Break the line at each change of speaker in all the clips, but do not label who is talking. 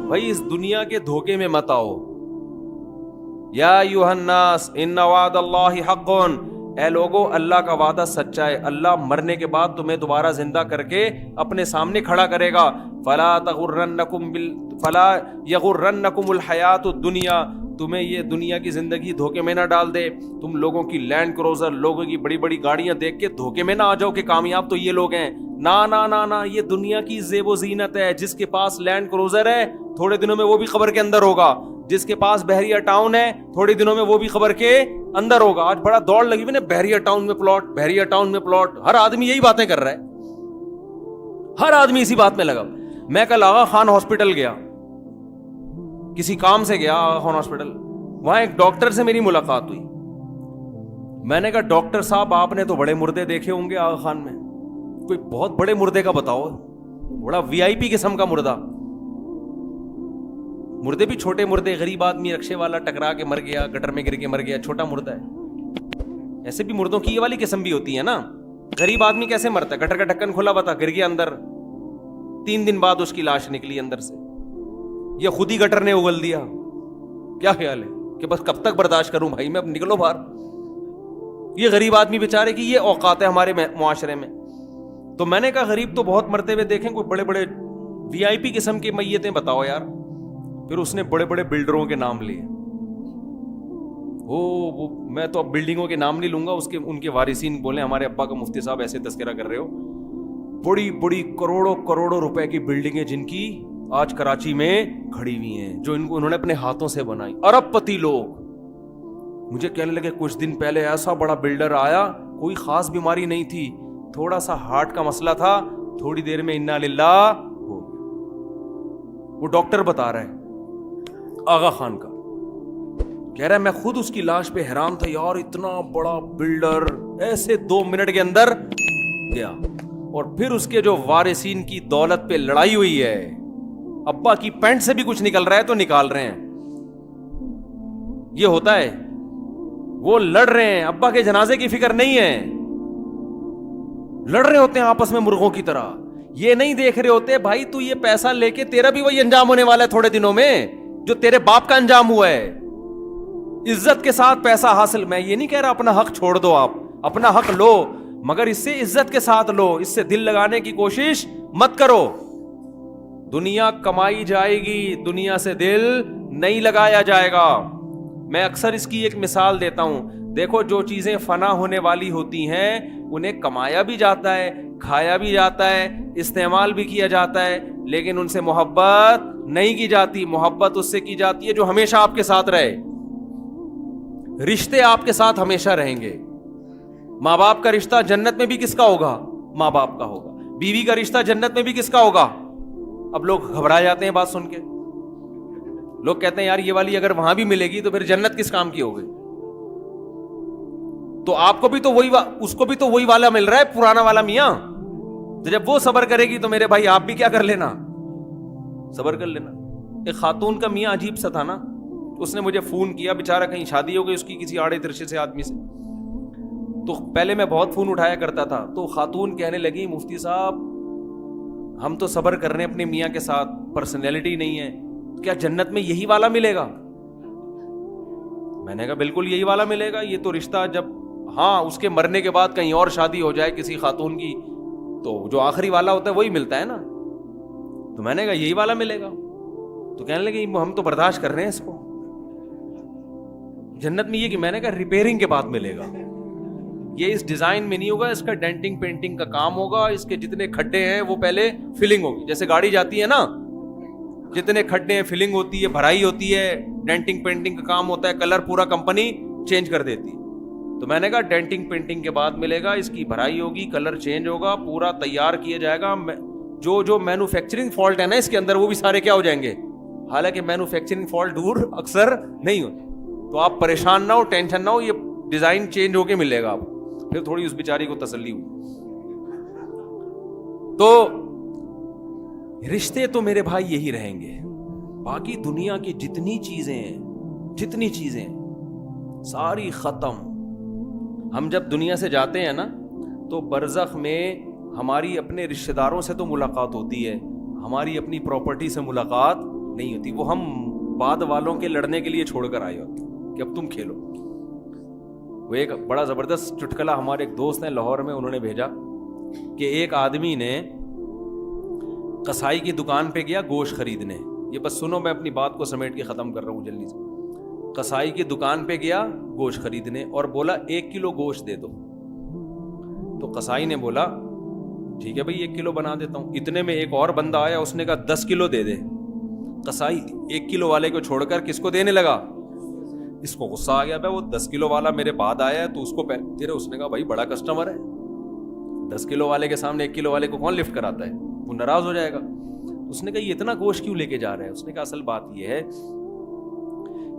بھائی اس دنیا کے دھوکے میں مت آؤ. یا ایھا الناس ان وعد اللہ حق، اے لوگو اللہ کا وعدہ سچا ہے. اللہ مرنے کے بعد تمہیں دوبارہ زندہ کر کے اپنے سامنے کھڑا کرے گا. فلا یغرنکم الحیات الدنیا، تمہیں یہ دنیا کی زندگی دھوکے میں نہ ڈال دے. تم لوگوں کی لینڈ کروزر، لوگوں کی بڑی بڑی گاڑیاں دیکھ کے دھوکے میں نہ آ جاؤ کہ کامیاب تو یہ لوگ ہیں. نا نا نا نا، یہ دنیا کی زیب و زینت ہے. جس کے پاس لینڈ کروزر ہے تھوڑے دنوں میں وہ بھی قبر کے اندر ہوگا. جس کے پاس بحریہ ٹاؤن ہے تھوڑے دنوں میں وہ بھی قبر کے اندر ہوگا. آج بڑا دوڑ لگی ہوئی نا، بحریہ ٹاؤن میں پلاٹ، بحریہ ٹاؤن میں پلاٹ. ہر آدمی یہی باتیں کر رہا ہے، ہر آدمی اسی بات میں لگا. میں کل آغا خان ہاسپٹل گیا، کسی کام سے گیا آغا خان ہاسپٹل. وہاں ایک ڈاکٹر سے میری ملاقات ہوئی. میں نے کہا ڈاکٹر صاحب آپ نے تو بڑے مردے دیکھے ہوں گے آغا خان میں، کوئی بہت بڑے مردے کا بتاؤ، بڑا وی آئی پی قسم کا مردہ. مردے بھی چھوٹے مردے، غریب آدمی رکشے والا ٹکرا کے مر گیا، گٹر میں گر کے مر گیا، چھوٹا مردہ ہے. ایسے بھی مردوں کی یہ والی قسم بھی ہوتی ہے نا. غریب آدمی کیسے مرتا ہے؟ گٹر کا ڈھکن کھلا ہوا تھا، گر گیا اندر، 3 دن بعد اس کی لاش نکلی اندر سے. یہ خود ہی گٹر نے اگل دیا. کیا خیال ہے کہ بس کب تک برداشت کروں بھائی میں، اب نکلو باہر. یہ غریب آدمی بیچارے کی یہ اوقات ہے ہمارے معاشرے میں. تو میں نے کہا غریب تو بہت مرتے ہوئے دیکھیں، کوئی بڑے بڑے وی آئی پی قسم کی میتیں بتاؤ یار. پھر اس نے بڑے بڑے بلڈروں کے نام لیے. وہ میں تو اب بلڈنگوں کے نام نہیں لوں گا، ان کے وارثین بولے ہمارے ابا کا مفتی صاحب ایسے تذکرہ کر رہے ہو. بڑی بڑی کروڑوں کروڑوں روپے کی بلڈنگیں جن کی آج کراچی میں کھڑی ہوئی ہیں، جو انہوں نے اپنے ہاتھوں سے بنائی، ارب پتی لوگ. مجھے کہنے لگے کچھ دن پہلے ایسا بڑا بلڈر آیا، کوئی خاص بیماری نہیں تھی، تھوڑا سا ہارٹ کا مسئلہ تھا، تھوڑی دیر میں انا للہ ہو گیا. وہ ڈاکٹر بتا رہا ہے آغا خان کا، کہہ رہا ہے میں خود اس کی لاش پہ حیران تھا، یار اتنا بڑا بلڈر ایسے 2 منٹ کے اندر گیا. اور پھر اس کے جو وارثین کی دولت پہ لڑائی ہوئی ہے، ابا کی پینٹ سے بھی کچھ نکل رہا ہے تو نکال رہے ہیں. یہ ہوتا ہے، وہ لڑ رہے ہیں، ابا کے جنازے کی فکر نہیں ہے، لڑ رہے ہوتے ہیں آپس میں مرغوں کی طرح. یہ نہیں دیکھ رہے ہوتے بھائی تو یہ پیسہ لے کے تیرا بھی وہی انجام ہونے والا ہے تھوڑے دنوں میں جو تیرے باپ کا انجام ہوا ہے. عزت کے ساتھ پیسہ حاصل، میں یہ نہیں کہہ رہا اپنا حق چھوڑ دو، آپ اپنا حق لو، مگر اس سے عزت کے ساتھ لو، اس سے دل لگانے کی کوشش مت کرو. دنیا کمائی جائے گی، دنیا سے دل نہیں لگایا جائے گا. میں اکثر اس کی ایک مثال دیتا ہوں. دیکھو جو چیزیں فنا ہونے والی ہوتی ہیں انہیں کمایا بھی جاتا ہے، کھایا بھی جاتا ہے، استعمال بھی کیا جاتا ہے، لیکن ان سے محبت نہیں کی جاتی. محبت اس سے کی جاتی ہے جو ہمیشہ آپ کے ساتھ رہے. رشتے آپ کے ساتھ ہمیشہ رہیں گے. ماں باپ کا رشتہ جنت میں بھی کس کا ہوگا؟ ماں باپ کا ہوگا. بیوی کا رشتہ جنت میں بھی کس کا ہوگا؟ اب لوگ گھبرا جاتے ہیں بات سن کے. لوگ کہتے ہیں یار یہ والی اگر وہاں بھی ملے گی تو پھر جنت کس کام کی ہوگی؟ تو آپ کو بھی تو وہی اس کو بھی تو وہی والا مل رہا ہے، پرانا والا میاں. تو جب وہ صبر کرے گی تو میرے بھائی آپ بھی کیا کر لینا، صبر کر لینا. ایک خاتون کا میاں عجیب سا تھا نا، اس نے مجھے فون کیا، بیچارہ کہیں شادی ہو گئی اس کی کسی آڑے ترشے سے آدمی سے. تو پہلے میں بہت فون اٹھایا کرتا تھا، تو خاتون کہنے لگی مفتی صاحب ہم تو صبر کر رہے ہیں اپنے میاں کے ساتھ، پرسنالٹی نہیں ہے، کیا جنت میں یہی والا ملے گا؟ میں نے کہا بالکل یہی والا ملے گا. یہ تو رشتہ جب ہاں اس کے مرنے کے بعد کہیں اور شادی ہو جائے کسی خاتون کی تو جو آخری والا ہوتا ہے وہی ملتا ہے نا. تو میں نے کہا یہی والا ملے گا. تو کہنے لگے ہم تو برداشت کر رہے ہیں اس کو، جنت میں یہ کہ میں نے کہا ریپیئرنگ کے بعد ملے گا. یہ اس ڈیزائن میں نہیں ہوگا، اس کا ڈینٹنگ پینٹنگ کا کام ہوگا، اس کے جتنے کھڈے ہیں وہ پہلے فلنگ ہوگی. جیسے گاڑی جاتی ہے نا، جتنے کھڈے ہیں فلنگ ہوتی ہے، بھرائی ہوتی ہے، ڈینٹنگ پینٹنگ کا کام ہوتا ہے، کلر پورا کمپنی چینج کر دیتی ہے. تو میں نے کہا ڈینٹنگ پینٹنگ کے بعد ملے گا، اس کی بھرائی ہوگی، کلر چینج ہوگا، پورا تیار کیا جائے گا. جو مینوفیکچرنگ فالٹ ہے نا اس کے اندر وہ بھی سارے کیا ہو جائیں گے. حالانکہ مینوفیکچرنگ فالٹ دور اکثر نہیں ہوتے. تو آپ پریشان نہ ہو، ٹینشن نہ ہو، یہ ڈیزائن چینج ہو کے ملے گا آپ. پھر تھوڑی اس بیچاری کو تسلی ہوئی. تو رشتے تو میرے بھائی یہی رہیں گے، باقی دنیا کی جتنی چیزیں ساری ختم. ہم جب دنیا سے جاتے ہیں نا تو برزخ میں ہماری اپنے رشتہ داروں سے تو ملاقات ہوتی ہے، ہماری اپنی پراپرٹی سے ملاقات نہیں ہوتی, وہ ہم بعد والوں کے لڑنے کے لیے چھوڑ کر آئے ہوتے کہ اب تم کھیلو. وہ ایک بڑا زبردست چٹکلا ہمارے ایک دوست ہیں لاہور میں, انہوں نے بھیجا کہ ایک آدمی نے قصائی کی دکان پہ گیا گوشت خریدنے. یہ بس سنو, میں اپنی بات کو سمیٹ کے ختم کر رہا ہوں جلدی سے. قصائی کی دکان پہ گیا گوشت خریدنے اور بولا 1 کلو گوشت دے دو. تو قصائی نے بولا ٹھیک ہے بھائی 1 کلو بنا دیتا ہوں. اتنے میں ایک اور بندہ آیا, اس نے کہا 10 کلو دے دے. قصائی 1 کلو والے کو چھوڑ کر کس کو دینے لگا؟ اس کو غصہ آ گیا, بھائی وہ 10 کلو والا میرے بعد آیا ہے تو اس کو پہلے. اس نے کہا بھائی بڑا کسٹمر ہے, 10 کلو والے کے سامنے 1 کلو والے کو کون لفٹ کراتا ہے, وہ ناراض ہو جائے گا. اس نے کہا یہ اتنا گوشت کیوں لے کے جا رہا ہے؟ اس نے کہا اصل بات یہ ہے,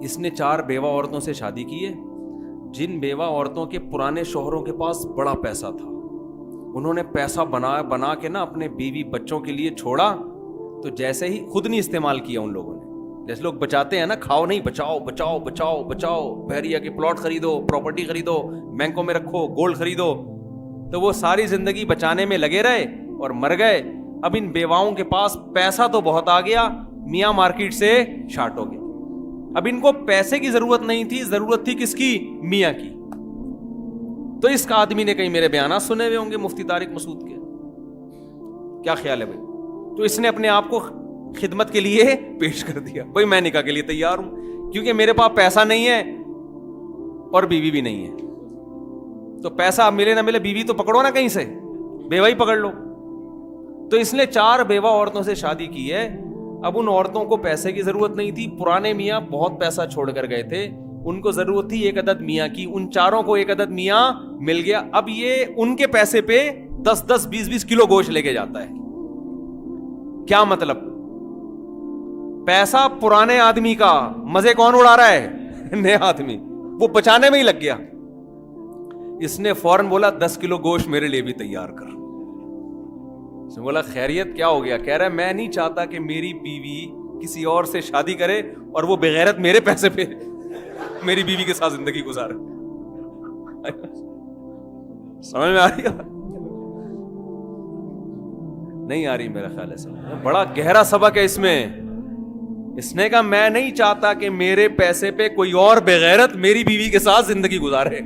اس نے 4 بیوہ عورتوں سے شادی کی ہے. جن بیوہ عورتوں کے پرانے شوہروں کے پاس بڑا پیسہ تھا, انہوں نے پیسہ بنا کے نا اپنے بیوی بچوں کے لیے چھوڑا, تو جیسے ہی خود نہیں استعمال کیا ان لوگوں نے. جیسے لوگ بچاتے ہیں نا, کھاؤ نہیں, بچاؤ بچاؤ بچاؤ بچاؤ, بحریہ کے پلاٹ خریدو, پراپرٹی خریدو, بینکوں میں رکھو, گولڈ خریدو. تو وہ ساری زندگی بچانے میں لگے رہے اور مر گئے. اب ان بیواؤں کے پاس پیسہ تو بہت آ گیا, میاں مارکیٹ سے شارٹ ہو گیا. اب ان کو پیسے کی ضرورت نہیں تھی, ضرورت تھی کس کی؟ میاں کی. تو اس آدمی نے کہیں میرے بیانات سنے ہوئے ہوں گے مفتی طارق مسعود کے, کیا خیال ہے بھائی؟ تو اس نے اپنے آپ کو خدمت کے لیے پیش کر دیا, بھائی میں نکاح کے لیے تیار ہوں, کیونکہ میرے پاس پیسہ نہیں ہے اور بیوی بھی نہیں ہے. تو پیسہ ملے نہ ملے, بیوی تو پکڑو نا کہیں سے, بیوہ ہی پکڑ لو. تو اس نے 4 بیوہ عورتوں سے شادی کی ہے. اب ان عورتوں کو پیسے کی ضرورت نہیں تھی, پرانے میاں بہت پیسہ چھوڑ کر گئے تھے, ان کو ضرورت تھی 1 عدد میاں کی. ان 4 کو 1 عدد میاں مل گیا. اب یہ ان کے پیسے پہ 10-10 20-20 کلو گوشت لے کے جاتا ہے. کیا مطلب؟ پیسہ پرانے آدمی کا, مزے کون اڑا رہا ہے؟ نیا آدمی, وہ بچانے میں ہی لگ گیا. اس نے فوراً بولا 10 کلو گوشت میرے لیے بھی تیار کر. اس نے بولا خیریت کیا ہو گیا؟ کہہ رہا ہے میں نہیں چاہتا کہ میری بیوی کسی اور سے شادی کرے اور وہ بغیرت میرے پیسے پہ میری بیوی کے ساتھ زندگی گزارے. سمجھ میں آ رہی ہے؟ نہیں آ رہی میرا خیال ہے. بڑا گہرا سبق ہے اس میں. اس نے کہا میں نہیں چاہتا کہ میرے پیسے پہ کوئی اور بغیرت میری بیوی کے ساتھ زندگی گزارے.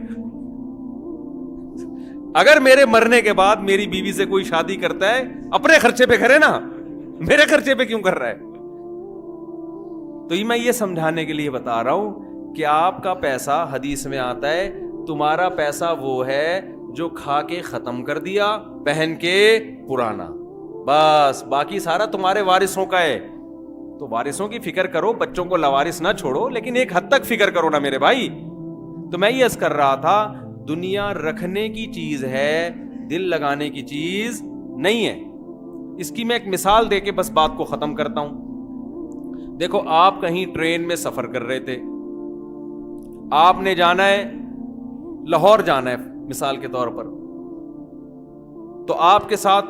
اگر میرے مرنے کے بعد میری بیوی سے کوئی شادی کرتا ہے اپنے خرچے پہ کرے نا, میرے خرچے پہ کیوں کر رہا ہے؟ تو یہ میں یہ سمجھانے کے لیے بتا رہا ہوں کہ آپ کا پیسہ, حدیث میں آتا ہے تمہارا پیسہ وہ ہے جو کھا کے ختم کر دیا, پہن کے پرانا, بس باقی سارا تمہارے وارثوں کا ہے. تو وارثوں کی فکر کرو, بچوں کو لاوارث نہ چھوڑو, لیکن ایک حد تک فکر کرو نا میرے بھائی. تو میں یہ عرض کر رہا تھا, دنیا رکھنے کی چیز ہے, دل لگانے کی چیز نہیں ہے. اس کی میں ایک مثال دے کے بس بات کو ختم کرتا ہوں. دیکھو آپ کہیں ٹرین میں سفر کر رہے تھے, آپ نے جانا ہے لاہور جانا ہے مثال کے طور پر, تو آپ کے ساتھ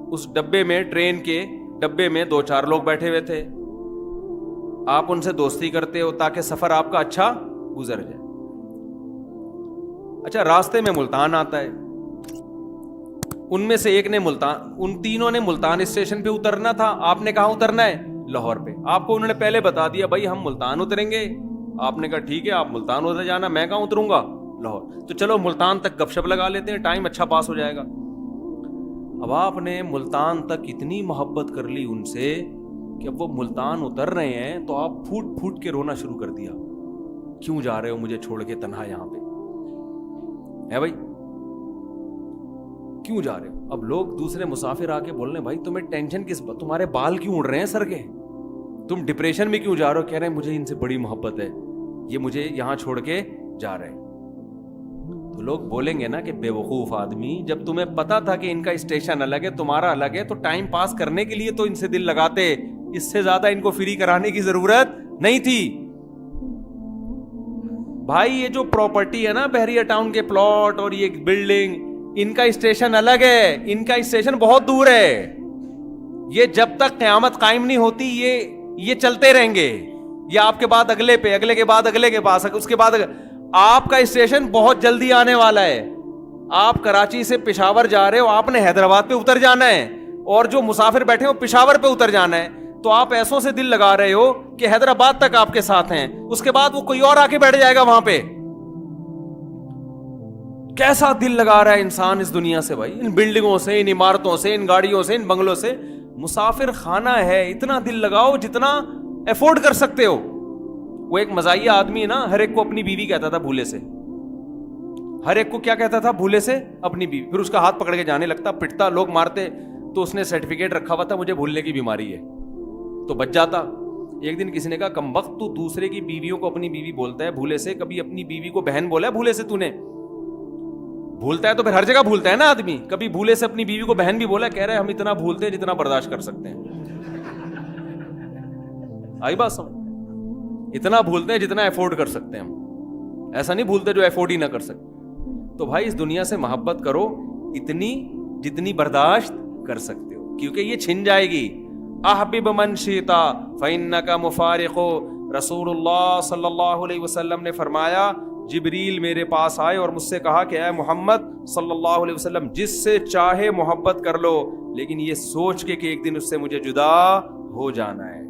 اس ڈبے میں, ٹرین کے ڈبے میں 2-4 لوگ بیٹھے ہوئے تھے. آپ ان سے دوستی کرتے ہو تاکہ سفر آپ کا اچھا گزر جائے. اچھا راستے میں ملتان آتا ہے, ان میں سے ایک نے ملتان, ان تینوں نے ملتان اسٹیشن پہ اترنا تھا. آپ نے کہاں اترنا ہے؟ لاہور پہ. آپ کو انہوں نے پہلے بتا دیا بھائی ہم ملتان اتریں گے. آپ نے کہا ٹھیک ہے آپ ملتان اتر جانا, میں کہاں اتروں گا؟ لاہور. تو چلو ملتان تک گپ شپ لگا لیتے ہیں, ٹائم اچھا پاس ہو جائے گا. اب آپ نے ملتان تک اتنی محبت کر لی ان سے کہ اب وہ ملتان اتر رہے ہیں تو آپ پھوٹ پھوٹ کے رونا شروع کر دیا, کیوں جا رہے ہو مجھے چھوڑ کے تنہا یہاں پہ ہے بھائی, کیوں جا رہے ہو؟ اب لوگ دوسرے مسافر آ کے بول رہے ہیں بھائی تمہیں ٹینشن کس بات, تمہارے بال کیوں اڑ رہے ہیں سر کے, تم ڈپریشن میں کیوں جا رہے ہو؟ کہہ رہے ہیں مجھے ان سے بڑی محبت ہے, یہ مجھے یہاں چھوڑ کے جا رہے ہیں. تو لوگ بولیں گے نا کہ بے وقوف آدمی, جب تمہیں پتا تھا کہ ان کا اسٹیشن الگ ہے تمہارا الگ ہے تو ٹائم پاس کرنے کے لیے تو ان سے دل لگاتے, اس سے زیادہ ان کو فری کرانے کی ضرورت نہیں تھی. بھائی یہ جو پراپرٹی ہے نا بحریہ ٹاؤن کے پلاٹ اور یہ بلڈنگ, ان کا اسٹیشن الگ ہے, ان کا اسٹیشن بہت دور ہے. یہ جب تک قیامت قائم نہیں ہوتی یہ چلتے رہیں گے, یہ آپ کے بعد اگلے پہ, اگلے کے بعد اگلے کے پاس, اس کے بعد آپ کا اسٹیشن بہت جلدی آنے والا ہے. آپ کراچی سے پشاور جا رہے ہو, آپ نے حیدرآباد پہ اتر جانا ہے, اور جو مسافر بیٹھے ہو پشاور پہ اتر جانا ہے. تو آپ ایسوں سے دل لگا رہے ہو کہ حیدرآباد تک آپ کے ساتھ ہیں, اس کے بعد وہ کوئی اور آ کے بیٹھ جائے گا وہاں پہ. کیسا دل لگا رہا ہے انسان اس دنیا سے بھائی, ان بلڈنگوں سے, ان عمارتوں سے, ان گاڑیوں سے, ان بنگلوں سے. مسافر خانہ ہے, اتنا دل لگاؤ جتنا افورڈ کر سکتے ہو. وہ ایک مزاحیہ آدمی ہے نا, ہر ایک کو اپنی بیوی کہتا تھا بھولے سے, ہر ایک کو کیا کہتا تھا بھولے سے, اپنی بیوی. پھر اس کا ہاتھ پکڑ کے جانے لگتا, پٹتا, لوگ مارتے, تو اس نے سرٹیفکیٹ رکھا ہوا تھا مجھے بھولنے کی بیماری ہے, تو بچ جاتا. ایک دن کسی نے کہا کمبخت تو دوسرے کی بیویوں کو اپنی بیوی بولتا ہے بھولے سے, کبھی اپنی بیوی کو بہن بولا ہے بھولے سے تو نے؟ بھولتا ہے تو پھر ہر جگہ بھولتا ہے نا آدمی, کبھی بھولے سے اپنی بیوی کو بہن بھی بولا. کہہ رہے ہم اتنا بھولتے ہیں جتنا برداشت کر سکتے ہیں. آئی بات سمجھ؟ اتنا بھولتے ہیں جتنا افورڈ کر سکتے ہیں ہم, ایسا نہیں بھولتے جو افورڈ ہی نہ کر سکتے. تو بھائی اس دنیا سے محبت کرو اتنی جتنی برداشت کر سکتے ہو, کیونکہ یہ چھن جائے گی. احبب من شئتا فانک مفارق. رسول اللہ صلی اللہ علیہ وسلم نے فرمایا, جبریل میرے پاس آئے اور مجھ سے کہا کہ اے محمد صلی اللہ علیہ وسلم, جس سے چاہے محبت کر لو, لیکن یہ سوچ کے کہ ایک دن اس سے مجھے جدا ہو جانا ہے.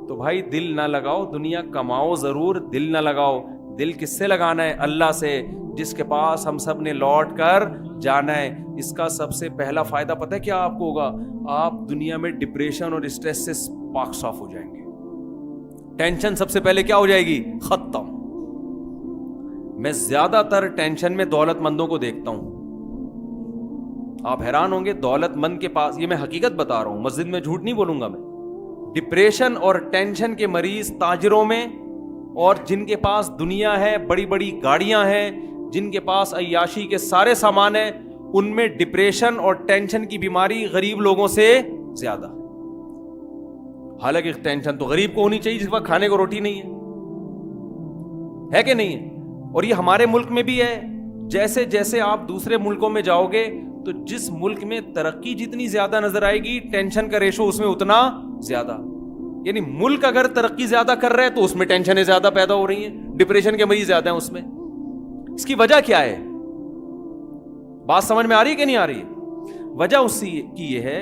تو بھائی دل نہ لگاؤ, دنیا کماؤ ضرور, دل نہ لگاؤ. دل کس سے لگانا ہے؟ اللہ سے, جس کے پاس ہم سب نے لوٹ کر جانا ہے. اس کا سب سے پہلا فائدہ پتہ ہے کیا آپ کو ہوگا؟ آپ دنیا میں ڈپریشن اور اسٹریس سے پاک صاف ہو جائیں گے. ٹینشن سب سے پہلے کیا ہو جائے گی؟ ختم. میں زیادہ تر ٹینشن میں دولت مندوں کو دیکھتا ہوں. آپ حیران ہوں گے, دولت مند کے پاس, یہ میں حقیقت بتا رہا ہوں, مسجد میں جھوٹ نہیں بولوں گا میں, ڈپریشن اور ٹینشن کے مریض تاجروں میں, اور جن کے پاس دنیا ہے, بڑی بڑی گاڑیاں ہیں, جن کے پاس عیاشی کے سارے سامان ہیں, ان میں ڈپریشن اور ٹینشن کی بیماری غریب لوگوں سے زیادہ. حالانکہ ٹینشن تو غریب کو ہونی چاہیے جس وقت کھانے کو روٹی نہیں ہے کہ نہیں ہے؟ اور یہ ہمارے ملک میں بھی ہے. جیسے جیسے آپ دوسرے ملکوں میں جاؤ گے تو جس ملک میں ترقی جتنی زیادہ نظر آئے گی, ٹینشن کا ریشو اس میں اتنا زیادہ. یعنی ملک اگر ترقی زیادہ کر رہا ہے تو اس میں ٹینشنیں زیادہ پیدا ہو رہی ہیں, ڈپریشن کے مریض زیادہ ہیں اس میں. اس کی وجہ کیا ہے؟ بات سمجھ میں آ رہی ہے کہ نہیں آ رہی ہے؟ وجہ اس کی یہ ہے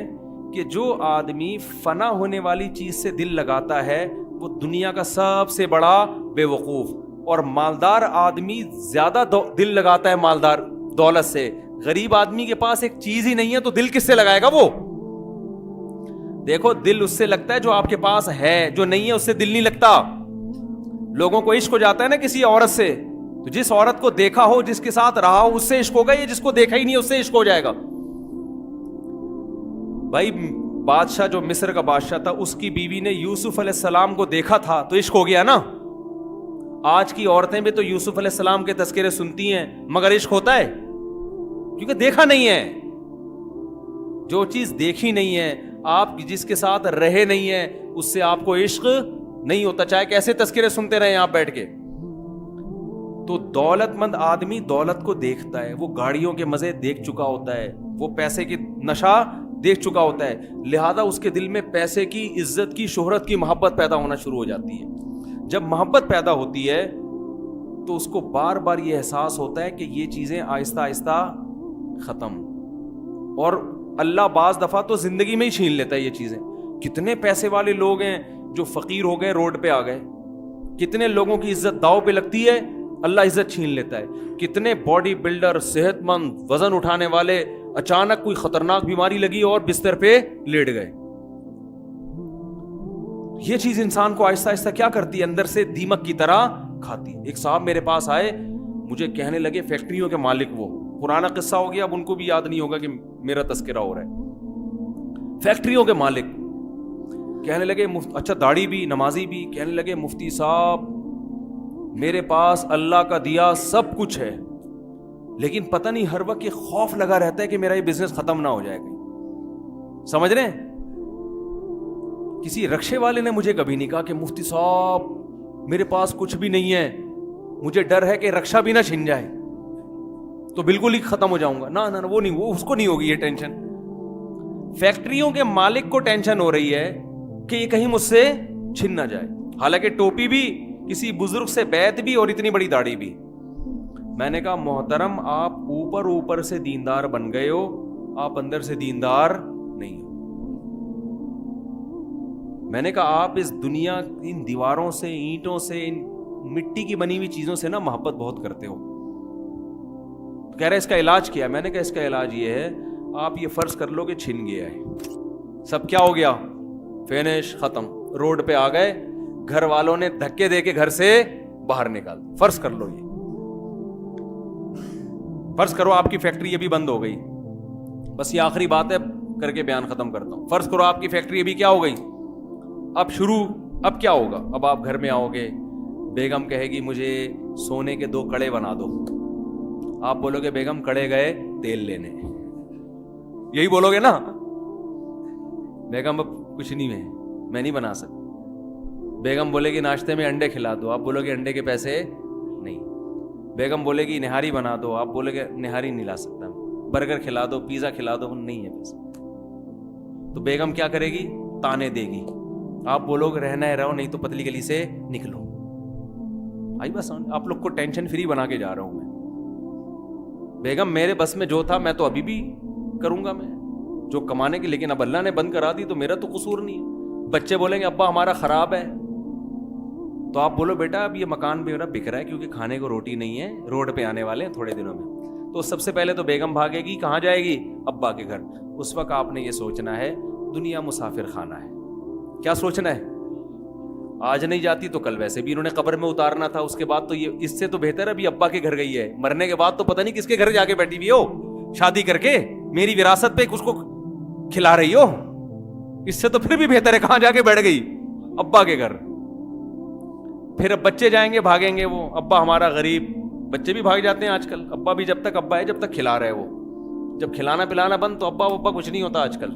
کہ جو آدمی فنا ہونے والی چیز سے دل لگاتا ہے وہ دنیا کا سب سے بڑا بے وقوف. اور مالدار آدمی زیادہ دل لگاتا ہے مالدار دولت سے. غریب آدمی کے پاس ایک چیز ہی نہیں ہے تو دل کس سے لگائے گا وہ؟ دیکھو, دل اس سے لگتا ہے جو آپ کے پاس ہے, جو نہیں ہے اس سے دل نہیں لگتا. لوگوں کو عشق ہو جاتا ہے نا کسی عورت سے, تو جس عورت کو دیکھا ہو, جس کے ساتھ رہا ہو, اس سے عشق ہوگا, یا جس کو دیکھا ہی نہیں اس سے عشق ہو جائے گا؟ بھائی بادشاہ جو مصر کا بادشاہ تھا, اس کی بیوی نے یوسف علیہ السلام کو دیکھا تھا تو عشق ہو گیا نا. آج کی عورتیں بھی تو یوسف علیہ السلام کے تذکرے سنتی ہیں مگر عشق ہوتا ہے کیونکہ دیکھا نہیں ہے. جو چیز دیکھی نہیں ہے, آپ جس کے ساتھ رہے نہیں ہیں, اس سے آپ کو عشق نہیں ہوتا, چاہے کیسے تذکرے سنتے رہے آپ بیٹھ کے. تو دولت مند آدمی دولت کو دیکھتا ہے, وہ گاڑیوں کے مزے دیکھ چکا ہوتا ہے, وہ پیسے کی نشہ دیکھ چکا ہوتا ہے, لہذا اس کے دل میں پیسے کی, عزت کی, شہرت کی محبت پیدا ہونا شروع ہو جاتی ہے. جب محبت پیدا ہوتی ہے تو اس کو بار بار یہ احساس ہوتا ہے کہ یہ چیزیں آہستہ آہستہ ختم. اور اللہ بعض دفعہ تو زندگی میں ہی چھین لیتا ہے یہ چیزیں. کتنے پیسے والے لوگ ہیں جو فقیر ہو گئے, روڈ پہ آ گئے. کتنے لوگوں کی عزت داؤ پہ لگتی ہے, اللہ عزت چھین لیتا ہے. کتنے باڈی بلڈر, صحت مند, وزن اٹھانے والے, اچانک کوئی خطرناک بیماری لگی اور بستر پہ لیٹ گئے. یہ چیز انسان کو آہستہ آہستہ کیا کرتی ہے, اندر سے دیمک کی طرح کھاتی. ایک صاحب میرے پاس آئے, مجھے کہنے لگے, فیکٹریوں کے مالک, وہ پرانا قصہ ہو گیا, اب ان کو بھی یاد نہیں ہوگا کہ میرا تذکرہ ہو رہا ہے. فیکٹریوں کے مالک کہنے لگے, اچھا داڑھی بھی, نمازی بھی, کہنے لگے مفتی صاحب میرے پاس اللہ کا دیا سب کچھ ہے, لیکن پتہ نہیں ہر وقت یہ خوف لگا رہتا ہے کہ میرا یہ بزنس ختم نہ ہو جائے گا. سمجھ رہے ہیں؟ کسی رکشے والے نے مجھے کبھی نہیں کہا کہ مفتی صاحب میرے پاس کچھ بھی نہیں ہے, مجھے ڈر ہے کہ رکشہ بھی نہ چھن جائے تو بالکل ہی ختم ہو جاؤں گا. نہ وہ نہیں, وہ اس کو نہیں ہوگی یہ ٹینشن. فیکٹریوں کے مالک کو ٹینشن ہو رہی ہے کہ یہ کہیں مجھ سے چھن نہ جائے. حالانکہ ٹوپی بھی, کسی بزرگ سے بیعت بھی, اور اتنی بڑی داڑھی بھی. میں نے کہا محترم آپ اوپر سے دیندار بن گئے ہو, آپ اندر سے دیندار نہیں ہو. میں نے کہا آپ اس دنیا ان دیواروں سے, اینٹوں سے, ان مٹی کی بنی ہوئی چیزوں سے نا محبت بہت کرتے ہو. کہہ رہے اس کا علاج کیا ہے؟ میں نے کہا اس کا علاج یہ ہے, آپ یہ فرض کر لو کہ چھن گیا ہے, سب کیا ہو گیا, فینش, ختم, روڈ پہ آ گئے, گھر والوں نے دھکے دے کے گھر سے باہر نکال دی. فرض کر لو, یہ فرض کرو آپ کی فیکٹری یہ بھی بند ہو گئی. بس یہ آخری بات ہے, کر کے بیان ختم کرتا ہوں. فرض کرو آپ کی فیکٹری ابھی کیا ہو گئی, اب کیا ہوگا؟ اب آپ گھر میں آؤ گے, بیگم کہے گی مجھے سونے کے 2 کڑے بنا دو. آپ بولو گے بیگم کڑے گئے تیل لینے, یہی بولو گے نا. بیگم اب کچھ نہیں ہے, میں نہیں بنا سکتا. بیگم بولے گی ناشتے میں انڈے کھلا دو, آپ بولو گے انڈے کے پیسے نہیں. بیگم بولے گی نہاری بنا دو, آپ بولو گے نہاری نہیں لا سکتا. برگر کھلا دو, پیزا کھلا دو, نہیں ہے پیسے. تو بیگم کیا کرے گی, تانے دے گی. آپ بولو گے رہنا ہے رہو, نہیں تو پتلی گلی سے نکلو. آئی بس, آپ لوگ کو ٹینشن فری بنا کے جا رہا ہوں میں. بیگم میرے بس میں جو تھا میں تو ابھی بھی کروں گا, میں جو کمانے کی, لیکن اب اللہ نے بند کرا دی تو میرا تو قصور نہیں ہے. بچے بولیں گے ابا ہمارا خراب ہے, تو آپ بولو بیٹا اب یہ مکان میرا بک رہا ہے کیونکہ کھانے کو روٹی نہیں ہے, روڈ پہ آنے والے ہیں تھوڑے دنوں میں. تو سب سے پہلے تو بیگم بھاگے گی, کہاں جائے گی, ابا کے گھر. اس وقت آپ نے یہ سوچنا ہے دنیا مسافر خانہ ہے. کیا سوچنا ہے, آج نہیں جاتی تو کل ویسے بھی انہوں نے قبر میں اتارنا تھا. اس کے بعد تو یہ اس سے تو بہتر ہے ابھی ابا کے گھر گئی ہے, مرنے کے بعد تو پتہ نہیں کس کے گھر جا کے بیٹھی ہوئی ہو شادی کر کے, میری وراثت پہ اس کو کھلا رہی ہو. اس سے تو پھر بھی بہتر ہے کہاں جا کے بیٹھ گئی, ابا کے گھر. پھر اب بچے جائیں گے, بھاگیں گے وہ, ابا ہمارا غریب. بچے بھی بھاگ جاتے ہیں آج کل. ابا بھی جب تک ابا ہے جب تک کھلا رہے وہ, جب کھلانا پلانا بند تو ابا کچھ نہیں ہوتا. آج کل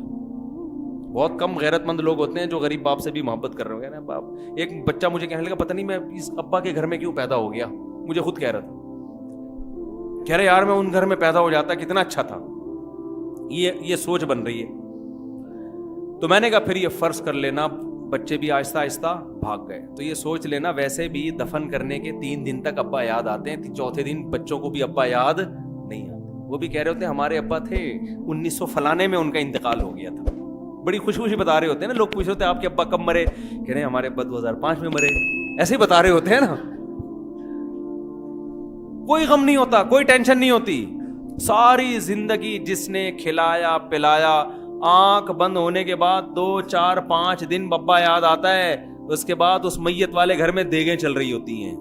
بہت کم غیرت مند لوگ ہوتے ہیں جو غریب باپ سے بھی محبت کر رہے ہیں. باپ, ایک بچہ مجھے کہنے لگا پتہ نہیں میں اس ابا کے گھر میں کیوں پیدا ہو گیا, مجھے خود کہہ رہا تھا, کہہ رہے یار میں ان گھر میں پیدا ہو جاتا کتنا اچھا تھا. یہ سوچ بن رہی ہے. تو میں نے کہا پھر یہ فرض کر لینا بچے بھی آہستہ آہستہ بھاگ گئے, تو یہ سوچ لینا ویسے بھی دفن کرنے کے 3 دن تک ابا یاد آتے ہیں, چوتھے دن بچوں کو بھی ابا یاد نہیں آتے. وہ بھی کہہ رہے ہوتے ہیں ہمارے ابا تھے 1900 فلانے میں ان کا انتقال ہو گیا تھا. بڑی خوشی خوشی بتا رہے ہوتے ہیں نا لوگ. پوچھ رہے ہوتے ہیں آپ کے ابا کب مرے, کہہ رہے ہیں ہمارے ابا 2005 میں مرے. ایسے ہی بتا رہے ہوتے ہیں نا. کوئی غم نہیں ہوتا, کوئی ٹینشن نہیں ہوتی. ساری زندگی جس نے کھلایا پلایا, آنکھ بند ہونے کے بعد 2 4 5 دن بابا یاد آتا ہے. اس کے بعد اس میت والے گھر میں دیگیں چل رہی ہوتی ہیں,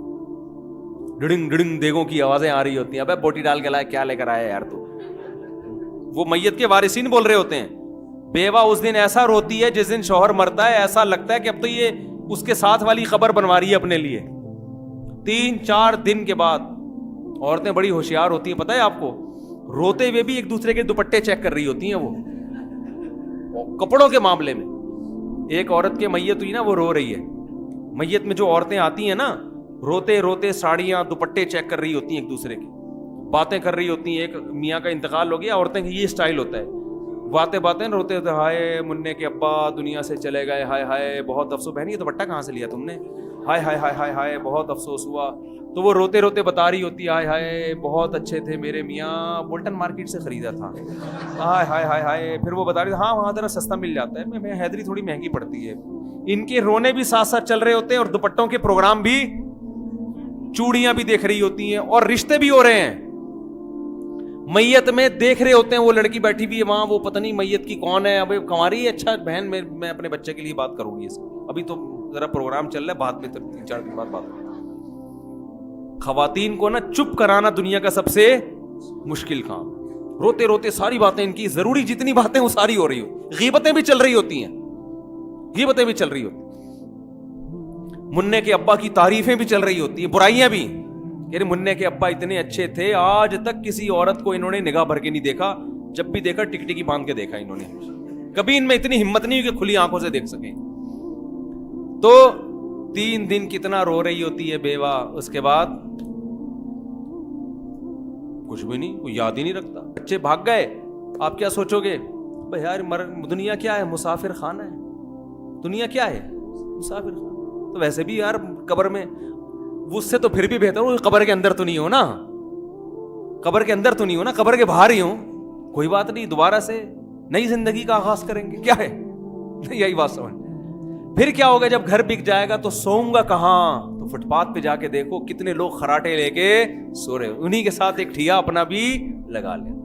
ڈڑنگ ڈڑنگ دیگوں کی آوازیں آ رہی ہوتی ہیں. ابے بوٹی ڈال کے لائے, کیا لے کر آیا یار تو. وہ میت کے وارثین بول رہے ہوتے ہیں. بیوہ اس دن ایسا روتی ہے جس دن شوہر مرتا ہے, ایسا لگتا ہے کہ اب تو یہ اس کے ساتھ والی خبر بنوا رہی ہے اپنے لیے. 3 4 دن کے بعد عورتیں بڑی ہوشیار ہوتی ہیں, پتہ ہے آپ کو, روتے ہوئے بھی ایک دوسرے کے دوپٹے چیک کر رہی ہوتی ہیں. وہ کپڑوں کے معاملے میں ایک عورت کے میت ہوئی نا, وہ رو رہی ہے. میت میں جو عورتیں آتی ہیں نا, روتے روتے ساڑیاں دوپٹے چیک کر رہی ہوتی ہیں, ایک دوسرے کی باتیں کر رہی ہوتی ہیں. ایک میاں کا انتقال ہو گیا, عورتیں یہ اسٹائل ہوتا ہے, باتیں روتے ہوتے, ہائے مننے کے ابا دنیا سے چلے گئے, ہائے ہائے بہت افسوس. بہن یہ دوپٹہ کہاں سے لیا تم نے, ہائے ہائے ہائے ہائے ہائے بہت افسوس ہوا. تو وہ روتے روتے بتا رہی ہوتی ہے, ہائے ہائے بہت اچھے تھے میرے میاں, بولٹن مارکیٹ سے خریدا تھا, ہائے ہائے ہائے ہائے. پھر وہ بتا رہی ہاں وہاں ذرا سستا مل جاتا ہے, میں حیدری تھوڑی مہنگی پڑتی ہے. ان کے رونے بھی ساتھ ساتھ چل رہے ہوتے ہیں, اور دوپٹوں کے پروگرام بھی, چوڑیاں بھی دیکھ رہی ہوتی ہیں, اور رشتے بھی ہو رہے ہیں. میت میں دیکھ رہے ہوتے ہیں, وہ لڑکی بیٹھی بھی ہے وہاں, وہ پتہ نہیں میت کی کون ہے, ابھی کماری ہے, اچھا بہن میں اپنے بچے کے لیے بات کروں گی اس کی, ابھی تو ذرا پروگرام چل رہا ہے, بعد میں 3 4 دن بعد بات کروں. خواتین کو نا چپ کرانا دنیا کا سب سے مشکل کام. روتے روتے ساری باتیں ان کی, ضروری جتنی باتیں وہ ساری ہو رہی ہو, غیبتیں بھی چل رہی ہوتی ہیں, غیبتیں بھی چل رہی ہوتی ہیں, مننے کے ابا کی تعریفیں بھی چل رہی ہوتی ہیں, برائیاں بھی. یعنی مننے کے ابا اتنے اچھے تھے, آج تک کسی عورت کو انہوں نے نگاہ بھر کے نہیں دیکھا, جب بھی دیکھا ٹکٹکی باندھ کے دیکھا انہوں نے. کبھی ان میں اتنی ہمت نہیں ہوئی کہ کھلی آنکھوں سے دیکھ سکیں. تو 3 دن کتنا رو رہی ہوتی ہے بیوہ, اس کے بعد کچھ بھی نہیں, کوئی یاد ہی نہیں رکھتا. بچے بھاگ گئے, آپ کیا سوچو گے بھائی یار دنیا کیا ہے, مسافر خانہ ہے. دنیا کیا ہے, مسافر خانہ. تو ویسے بھی یار قبر میں, اس سے تو پھر بھی بہتر ہو قبر کے اندر تو نہیں ہو نا, قبر کے اندر تو نہیں ہو نا, قبر کے باہر ہی ہوں. کوئی بات نہیں, دوبارہ سے نئی زندگی کا آغاز کریں گے, کیا ہے, یہی بات سمجھ. پھر کیا ہوگا جب گھر بک جائے گا تو سوؤں گا کہاں؟ تو فٹ پاتھ پہ جا کے دیکھو کتنے لوگ خراٹے لے کے سو رہے، انہی کے ساتھ ایک ٹھیا اپنا بھی لگا لینا۔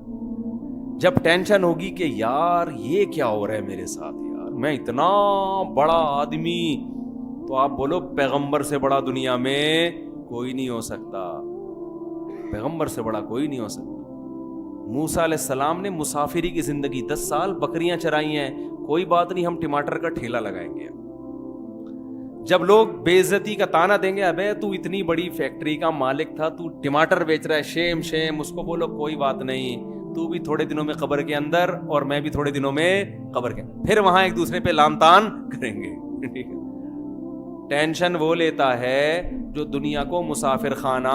جب ٹینشن ہوگی کہ یار یہ کیا ہو رہا ہے میرے ساتھ، یار میں اتنا بڑا آدمی، تو آپ بولو پیغمبر سے بڑا دنیا میں کوئی نہیں ہو سکتا، پیغمبر سے بڑا کوئی نہیں ہو سکتا۔ موسیٰ علیہ السلام نے مسافری کی زندگی 10 سال بکریاں چرائی ہیں، کوئی بات نہیں ہم ٹماٹر کا ٹھیلا لگائیں گے۔ جب لوگ بے عزتی کا تانا دیں گے، ابے تو اتنی بڑی فیکٹری کا مالک تھا، تو ٹماٹر بیچ رہا ہے، شیم شیم، اس کو بولو کوئی بات نہیں، تو بھی تھوڑے دنوں میں قبر کے اندر اور میں بھی تھوڑے دنوں میں قبر کے اندر، پھر وہاں ایک دوسرے پہ لام تان کریں گے۔ ٹینشن وہ لیتا ہے جو دنیا کو مسافر خانہ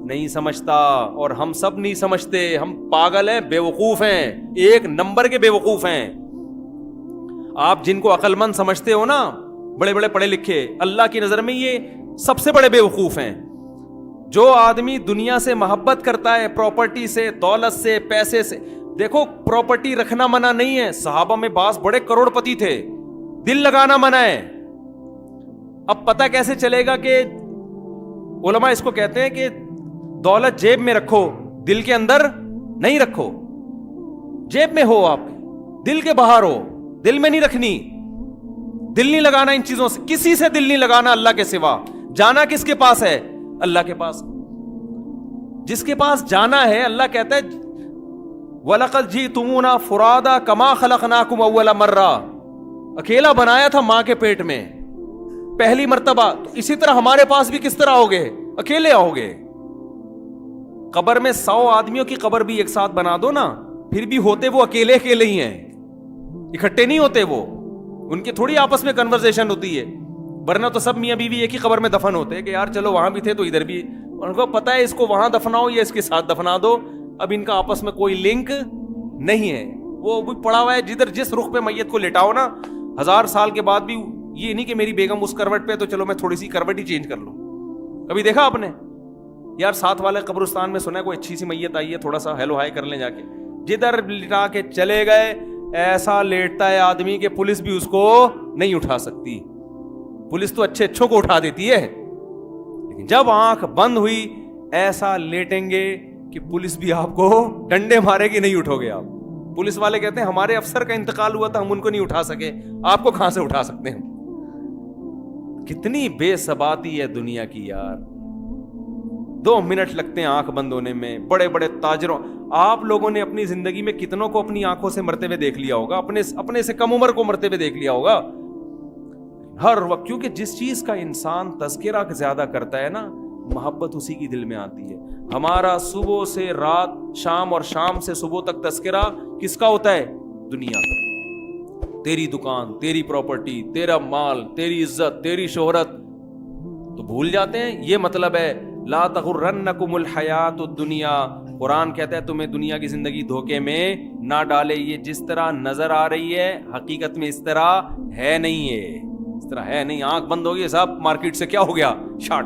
نہیں سمجھتا، اور ہم سب نہیں سمجھتے، ہم پاگل ہیں، بے وقوف ہیں، ایک نمبر کے بے وقوف ہیں۔ آپ جن کو عقل مند سمجھتے ہو نا، بڑے بڑے پڑھے لکھے، اللہ کی نظر میں یہ سب سے بڑے بے وقوف ہیں۔ جو آدمی دنیا سے محبت کرتا ہے، پراپرٹی سے، دولت سے، پیسے سے، دیکھو پراپرٹی رکھنا منع نہیں ہے، صحابہ میں بعض بڑے کروڑ پتی تھے، دل لگانا منع ہے۔ اب پتہ کیسے چلے گا کہ علماء اس کو کہتے ہیں کہ دولت جیب میں رکھو، دل کے اندر نہیں رکھو۔ جیب میں ہو آپ، دل کے باہر ہو، دل میں نہیں رکھنی، دل نہیں لگانا ان چیزوں سے، کسی سے دل نہیں لگانا اللہ کے سوا۔ جانا کس کے پاس ہے؟ اللہ کے پاس۔ جس کے پاس جانا ہے، اللہ کہتا ہے وَلَقَدْ جِئْتُمُونَا فُرَادَىٰ كَمَا خَلَقْنَاكُمْ أَوَّلَ مَرَّةٍ، اکیلا بنایا تھا ماں کے پیٹ میں پہلی مرتبہ، تو اسی طرح ہمارے پاس بھی کس طرح آؤ گے؟ اکیلے آؤ گے۔ قبر میں 100 آدمیوں کی قبر بھی ایک ساتھ بنا دو نا، پھر بھی ہوتے وہ اکیلے اکیلے ہی ہیں، اکٹھے نہیں ہوتے، وہ ان کی تھوڑی آپس میں کنورسیشن ہوتی ہے، ورنہ تو سب میاں بیوی ایک ہی قبر میں دفن ہوتے ہیں کہ یار چلو وہاں بھی تھے تو ادھر بھی، ان کو پتا ہے اس کو وہاں دفناؤ یا اس کے ساتھ دفنا دو، اب ان کا آپس میں کوئی لنک نہیں ہے، وہ بھی پڑا ہوا ہے جدھر جس رخ پہ میت کو لٹاؤ نا، 1000 سال کے بعد بھی یہ نہیں کہ میری بیگم اس کروٹ پہ تو چلو میں تھوڑی سی کروٹ ہی چینج کر لوں۔ کبھی دیکھا آپ نے؟ یار ساتھ والے قبرستان میں سنا ہے کوئی اچھی سی میت آئی ہے، تھوڑا سا ہیلو ہائی کر لیں جا کے، جدھر لٹا کے چلے گئے ایسا لیٹتا ہے آدمی کہ پولیس بھی اس کو نہیں اٹھا سکتی۔ پولیس تو اچھے اچھوں کو اٹھا دیتی ہے، لیکن جب آنکھ بند ہوئی ایسا لیٹیں گے کہ پولیس بھی آپ کو ڈنڈے مارے گی، نہیں اٹھو گے آپ۔ پولیس والے کہتے ہیں ہمارے افسر کا انتقال ہوا تھا، ہم ان کو نہیں اٹھا سکے، آپ کو کہاں سے اٹھا سکتے ہیں؟ کتنی بے ثباتی ہے دنیا کی یار، 2 منٹ لگتے ہیں آنکھ بند ہونے میں۔ بڑے بڑے تاجروں، آپ لوگوں نے اپنی زندگی میں کتنوں کو اپنی آنکھوں سے مرتے ہوئے دیکھ لیا ہوگا، اپنے سے کم عمر کو مرتے ہوئے دیکھ لیا ہوگا ہر وقت، کیونکہ جس چیز کا انسان تذکرہ زیادہ کرتا ہے نا، محبت اسی کی دل میں آتی ہے۔ ہمارا صبح سے رات، شام اور شام سے صبح تک تذکرہ کس کا ہوتا ہے؟ دنیا کا۔ تیری دکان، تیری پراپرٹی، تیرا مال، تیری عزت، تیری شہرت، تو بھول جاتے ہیں۔ یہ مطلب ہے لا تغرنکم الحیات الدنیا، قرآن کہتا ہے تمہیں دنیا کی زندگی دھوکے میں نہ ڈالے، یہ جس طرح نظر آ رہی ہے حقیقت میں اس طرح ہے نہیں ہے، اس طرح ہے نہیں۔ آنکھ بند ہوگی صاحب، مارکیٹ سے کیا ہو گیا؟ شارٹ۔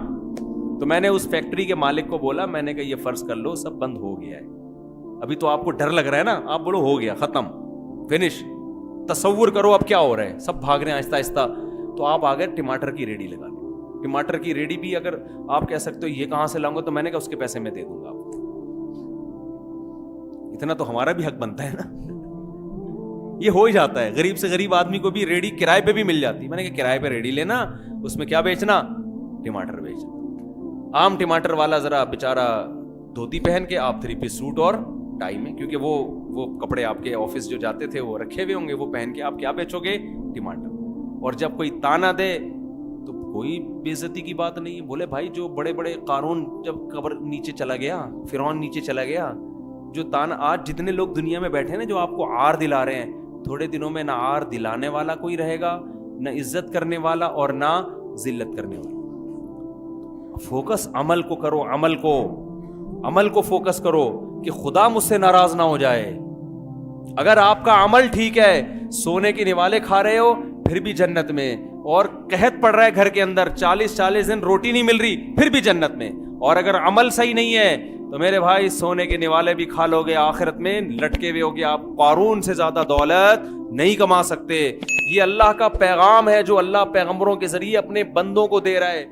تو میں نے اس فیکٹری کے مالک کو بولا، میں نے کہا یہ فرض کر لو سب بند ہو گیا ہے، ابھی تو آپ کو ڈر لگ رہا ہے نا، آپ بولو ہو گیا، ختم، فنش۔ تصور کرو اب کیا ہو رہا ہے، سب بھاگ رہے ہیں آہستہ آہستہ، تو آپ آ گئے ٹماٹر کی ریڈی لگا لیں۔ ٹماٹر کی ریڈی بھی اگر آپ کہہ سکتے ہو یہ کہاں سے لاؤں گا، تو میں نے کہا اس کے پیسے میں دے دوں گا آپ کو، اتنا تو ہمارا بھی حق بنتا ہے نا۔ یہ ہو ہی جاتا ہے، غریب سے غریب آدمی کو بھی ریڈی کرائے پہ بھی مل جاتی۔ میں نے کہا کرائے پہ ریڈی لینا، اس میں کیا بیچنا؟ ٹماٹر بیچنا۔ عام ٹماٹر والا ذرا بیچارہ دھوتی پہن کے، آپ 3 پیس سوٹ اور ٹائی میں، کیونکہ وہ کپڑے آپ کے آفس جو جاتے تھے وہ رکھے ہوئے ہوں گے، وہ پہن کے آپ کیا بیچو گے؟ ٹماٹر۔ اور جب کوئی تانا دے تو کوئی بے عزتی کی بات نہیں ہے، بولے بھائی جو بڑے بڑے قارون جب قبر نیچے چلا گیا، فرعون نیچے چلا گیا، جو تانا آج جتنے لوگ دنیا میں بیٹھے نا جو آپ کو عار دلا رہے ہیں، تھوڑے دنوں میں نہ عار دلانے والا کوئی رہے گا، نہ عزت کرنے والا اور نہ ذلت کرنے والا۔ فوکس عمل کو کرو، عمل کو فوکس کرو کہ خدا مجھ سے ناراض نہ ہو جائے۔ اگر آپ کا عمل ٹھیک ہے، سونے کے نوالے کھا رہے ہو پھر بھی جنت میں، اور قحط پڑ رہا ہے گھر کے اندر، 40 دن روٹی نہیں مل رہی پھر بھی جنت میں، اور اگر عمل صحیح نہیں ہے تو میرے بھائی سونے کے نوالے بھی کھا لو گے، آخرت میں لٹکے ہوئے ہوگے آپ، قارون سے زیادہ دولت نہیں کما سکتے. یہ اللہ کا پیغام ہے جو اللہ پیغمبروں کے ذریعے اپنے بندوں کو دے رہا ہے.